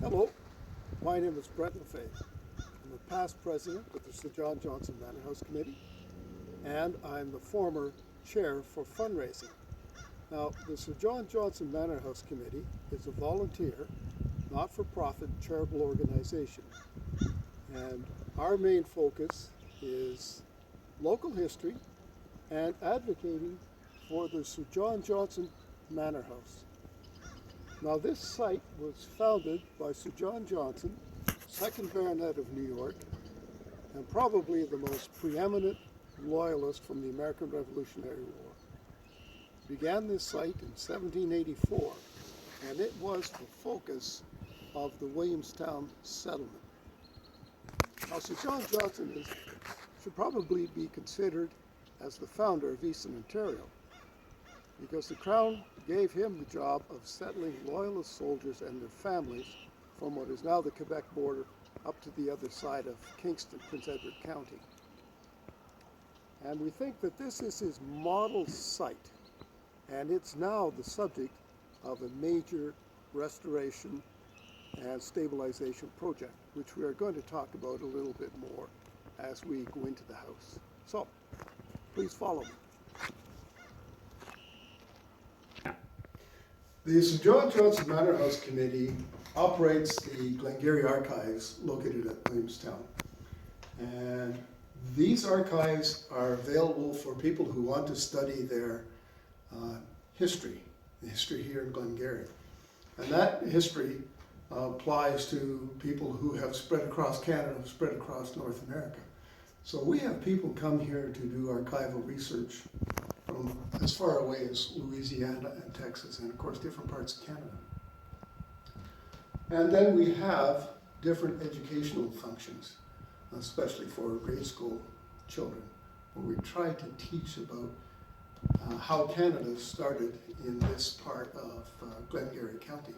Hello, my name is Brett LaFay. I'm a past president with the Sir John Johnson Manor House Committee, and I'm the former chair for fundraising. Now, the Sir John Johnson Manor House Committee is a volunteer, not-for-profit charitable organization, and our main focus is local history and advocating for the Sir John Johnson Manor House. Now, this site was founded by Sir John Johnson, 2nd Baronet of New York, and probably the most preeminent loyalist from the American Revolutionary War. He began this site in 1784, and it was the focus of the Williamstown settlement. Now, Sir John Johnson should probably be considered as the founder of Eastern Ontario, because the Crown gave him the job of settling Loyalist soldiers and their families from what is now the Quebec border up to the other side of Kingston, Prince Edward County. And we think that this is his model site, and it's now the subject of a major restoration and stabilization project, which we are going to talk about a little bit more as we go into the house. So, please follow me. The Sir John Johnson Manor House Committee operates the Glengarry Archives located at Williamstown. And these archives are available for people who want to study their history, the history here in Glengarry. And that history applies to people who have spread across Canada, spread across North America. So we have people come here to do archival research from as far away as Louisiana and Texas, and of course different parts of Canada. And then we have different educational functions, especially for grade school children, where we try to teach about how Canada started in this part of Glengarry County,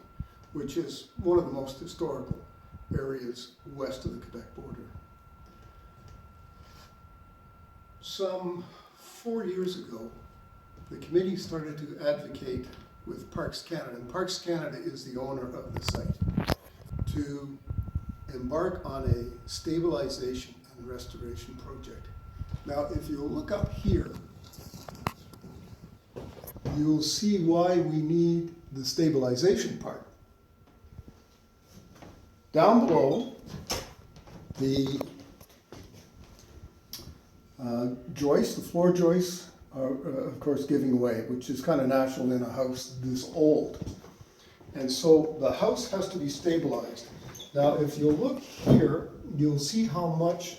which is one of the most historical areas west of the Quebec border. Some 4 years ago, the committee started to advocate with Parks Canada, and Parks Canada is the owner of the site, to embark on a stabilization and restoration project. Now, if you look up here, you'll see why we need the stabilization part. Down below, the joists, the floor joists, are of course giving way, which is kind of natural in a house this old. And so the house has to be stabilized. Now, if you look here, you'll see how much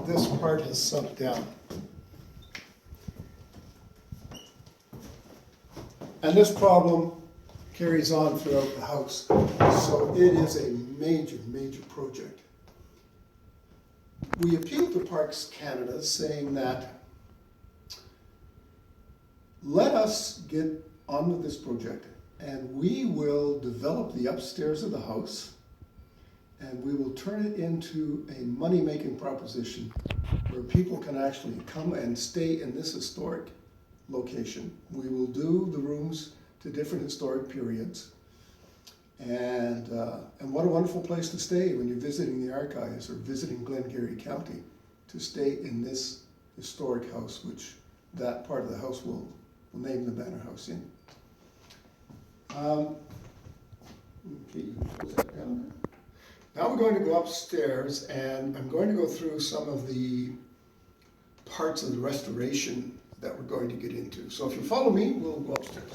this part has sunk down. And this problem carries on throughout the house. So it is a major, major project. We appealed to Parks Canada saying that let us get on with this project and we will develop the upstairs of the house and we will turn it into a money-making proposition where people can actually come and stay in this historic location. We will do the rooms to different historic periods. And what a wonderful place to stay when you're visiting the archives or visiting Glengarry County, to stay in this historic house, which that part of the house will name the Manor House in. Okay, you can close that down. Now we're going to go upstairs, and I'm going to go through some of the parts of the restoration that we're going to get into. So if you follow me, we'll go upstairs.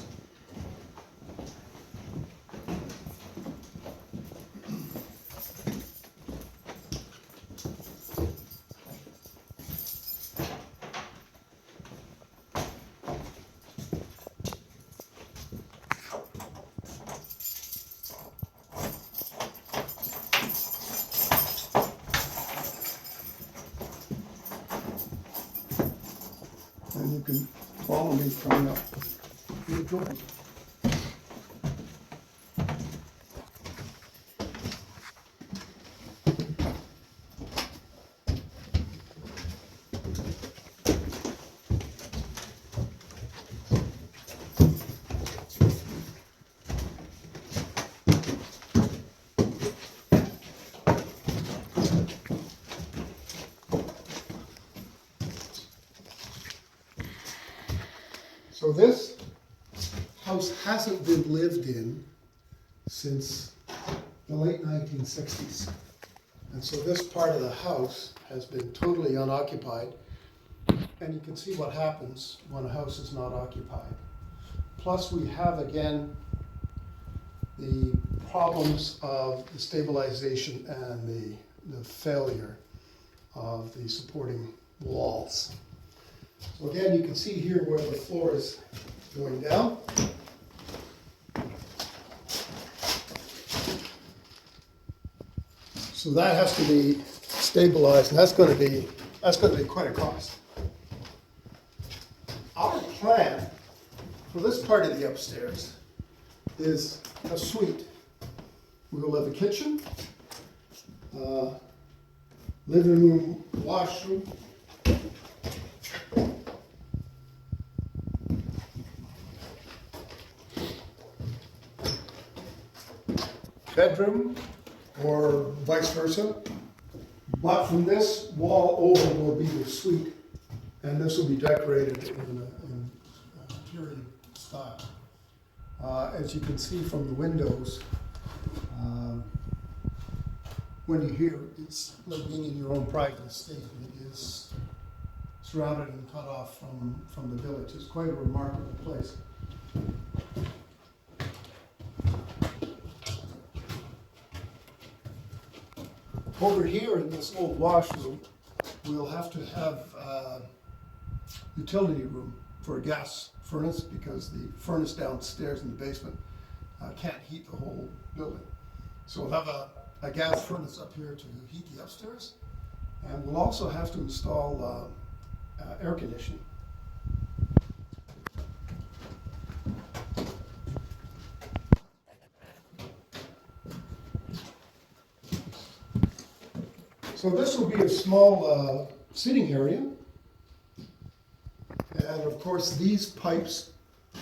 And you can follow me from the drawing. So this house hasn't been lived in since the late 1960s. And so this part of the house has been totally unoccupied. And you can see what happens when a house is not occupied. Plus we have again the problems of the stabilization and the failure of the supporting walls. So again, you can see here where the floor is going down. So that has to be stabilized, and that's going to be quite a cost. Our plan for this part of the upstairs is a suite. We will have a kitchen, living room, washroom, bedroom, or vice versa. But from this wall over will be the suite, and this will be decorated in period style. As you can see from the windows, when you're here, it's like being in your own private estate. It is surrounded and cut off from the village. It's quite a remarkable place. Over here in this old washroom, we'll have to have a utility room for a gas furnace, because the furnace downstairs in the basement can't heat the whole building. So we'll have a gas furnace up here to heat the upstairs, and we'll also have to install air conditioning. So this will be a small sitting area. And of course, these pipes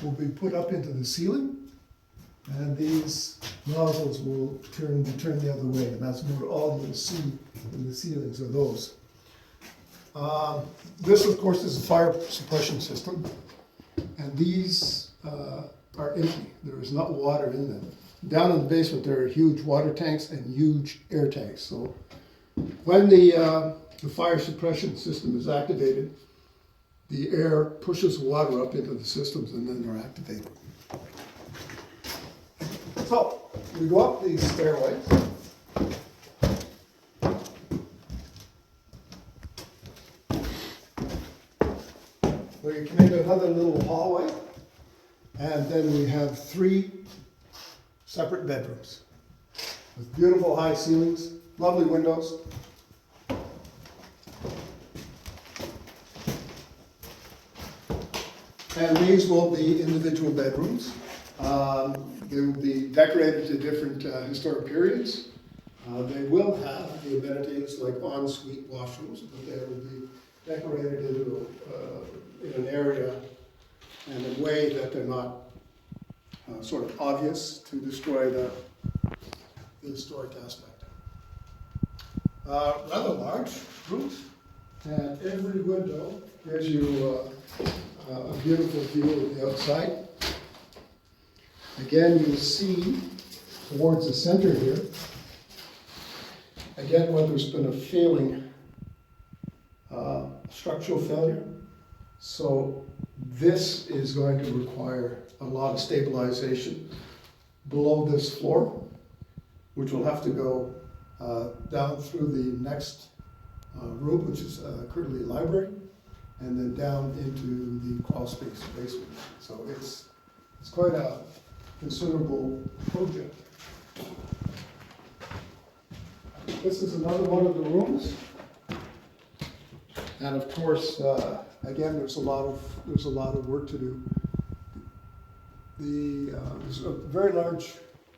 will be put up into the ceiling, and these nozzles will be turned the other way, and that's where all you'll see in the ceilings are those. This, of course, is a fire suppression system, and these are empty. There is not water in them. Down in the basement, there are huge water tanks and huge air tanks. So when the fire suppression system is activated, the air pushes water up into the systems, and then they're activated. So we go up these stairways. We come into another little hallway, and then we have 3 separate bedrooms with beautiful high ceilings, lovely windows. And these will be individual bedrooms. They will be decorated to different historic periods. They will have the amenities like ensuite washrooms, but they will be decorated in an area and in a way that they're not sort of obvious to destroy the historic aspect. Rather large rooms, and every window gives you a beautiful view of the outside. Again, you'll see towards the center here, again, where there's been a failing, structural failure. So this is going to require a lot of stabilization below this floor, which will have to go down through the next room, which is currently a library, and then down into the crawl space basement. So it's quite a considerable project. This is another one of the rooms, and of course, again, there's a lot of work to do. There's a very large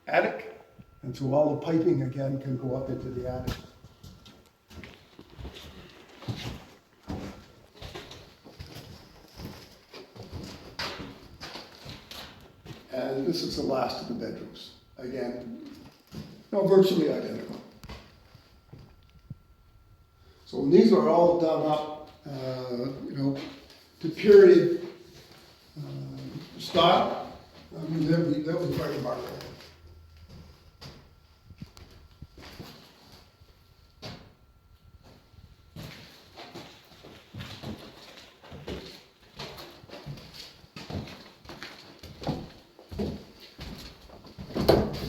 attic, and so all the piping again can go up into the attic. And this is the last of the bedrooms. Again, virtually identical. So these are all done up, to period style, I mean, they'll be quite remarkable.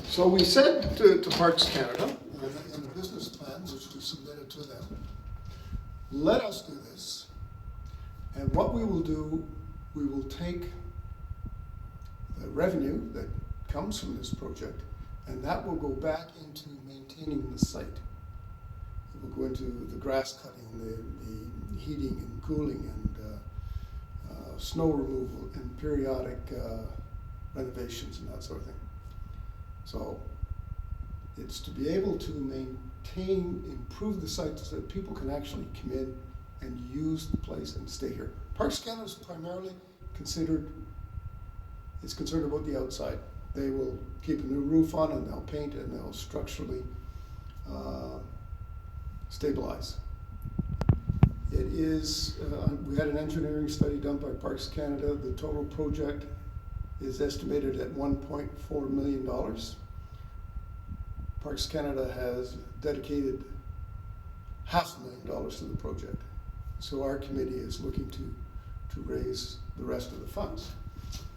So we said to Parks Canada, in the business plan, which we submitted to them, let us do this. And what we will do, we will take the revenue that comes from this project, and that will go back into maintaining the site. It will go into the grass cutting, the heating and cooling, and snow removal, and periodic renovations and that sort of thing. So it's to be able to maintain, improve the site so that people can actually come in and use the place and stay here. Parks Canada is primarily concerned about the outside. They will keep a new roof on, and they'll paint, and they'll structurally stabilize. It is, we had an engineering study done by Parks Canada. The total project is estimated at $1.4 million. Parks Canada has dedicated $500,000 to the project. So our committee is looking to raise the rest of the funds.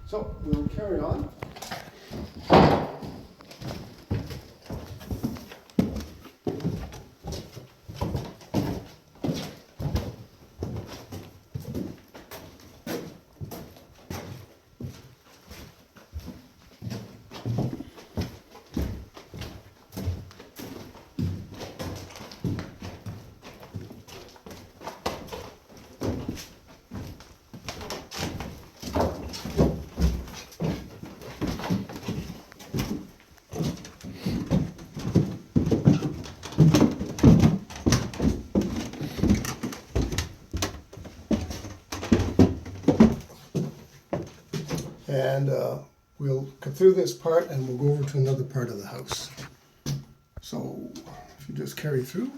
So we'll carry on. And we'll go through this part and we'll go over to another part of the house. So if you just carry through.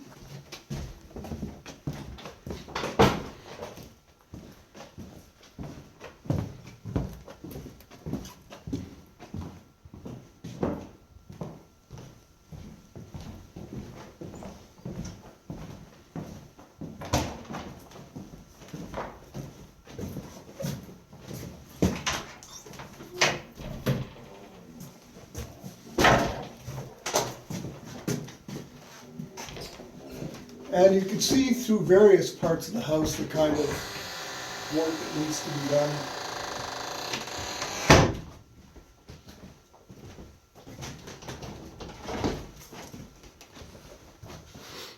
And you can see through various parts of the house the kind of work that needs to be done.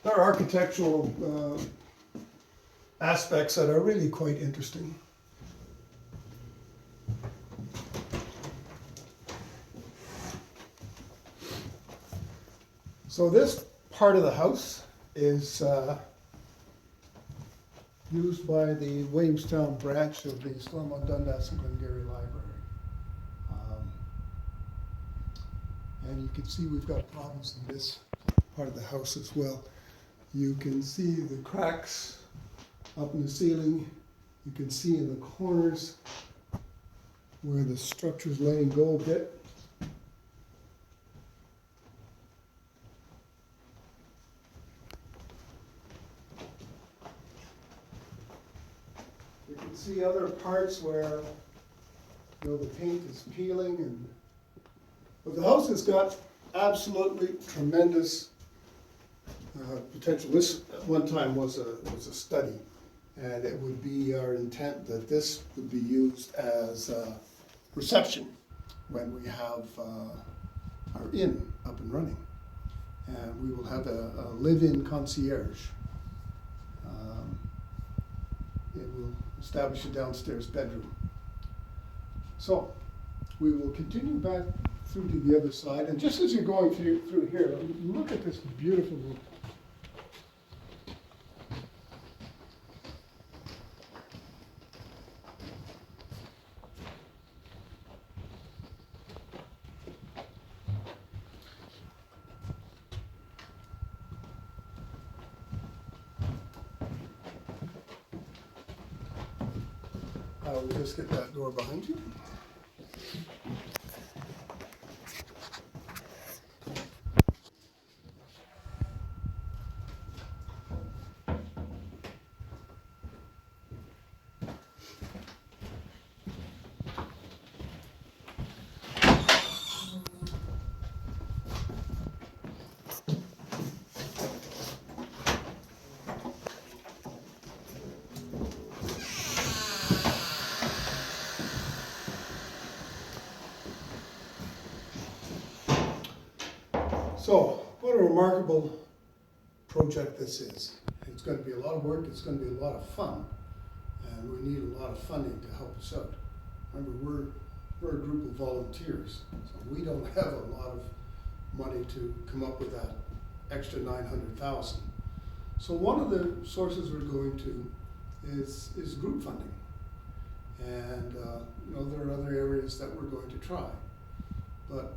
There are architectural aspects that are really quite interesting. So this part of the house is used by the Williamstown branch of the Stormont Dundas and Glengarry Library. And you can see we've got problems in this part of the house as well. You can see the cracks up in the ceiling. You can see in the corners where the structure's letting go a bit. See other parts where the paint is peeling, but the house has got absolutely tremendous potential. This at one time was a study, and it would be our intent that this would be used as a reception when we have our inn up and running, and we will have a live-in concierge. It will establish a downstairs bedroom. So we will continue back through to the other side, and just as you're going through here, look at this beautiful room. We'll just get that door behind you. So, what a remarkable project this is. It's going to be a lot of work, it's going to be a lot of fun, and we need a lot of funding to help us out. Remember, we're a group of volunteers, so we don't have a lot of money to come up with that extra 900,000. So one of the sources we're going to is group funding. And there are other areas that we're going to try. But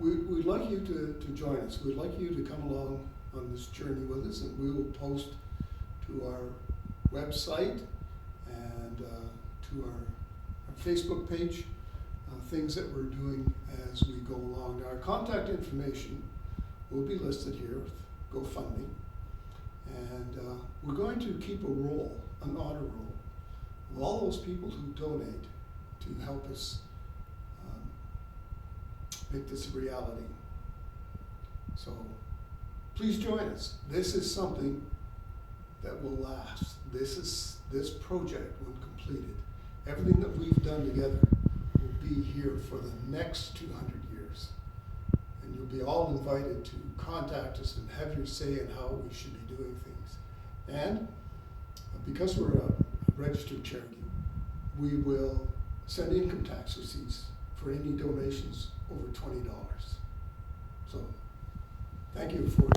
we'd like you to join us. We'd like you to come along on this journey with us, and we will post to our website and to our Facebook page things that we're doing as we go along. Now, our contact information will be listed here with GoFundMe, and we're going to keep a roll, an honor roll, of all those people who donate to help us make this a reality. So please join us. This is something that will last. This project, when completed, everything that we've done together will be here for the next 200 years. And you'll be all invited to contact us and have your say in how we should be doing things. And because we're a registered charity, we will send income tax receipts for any donations over $20. So thank you for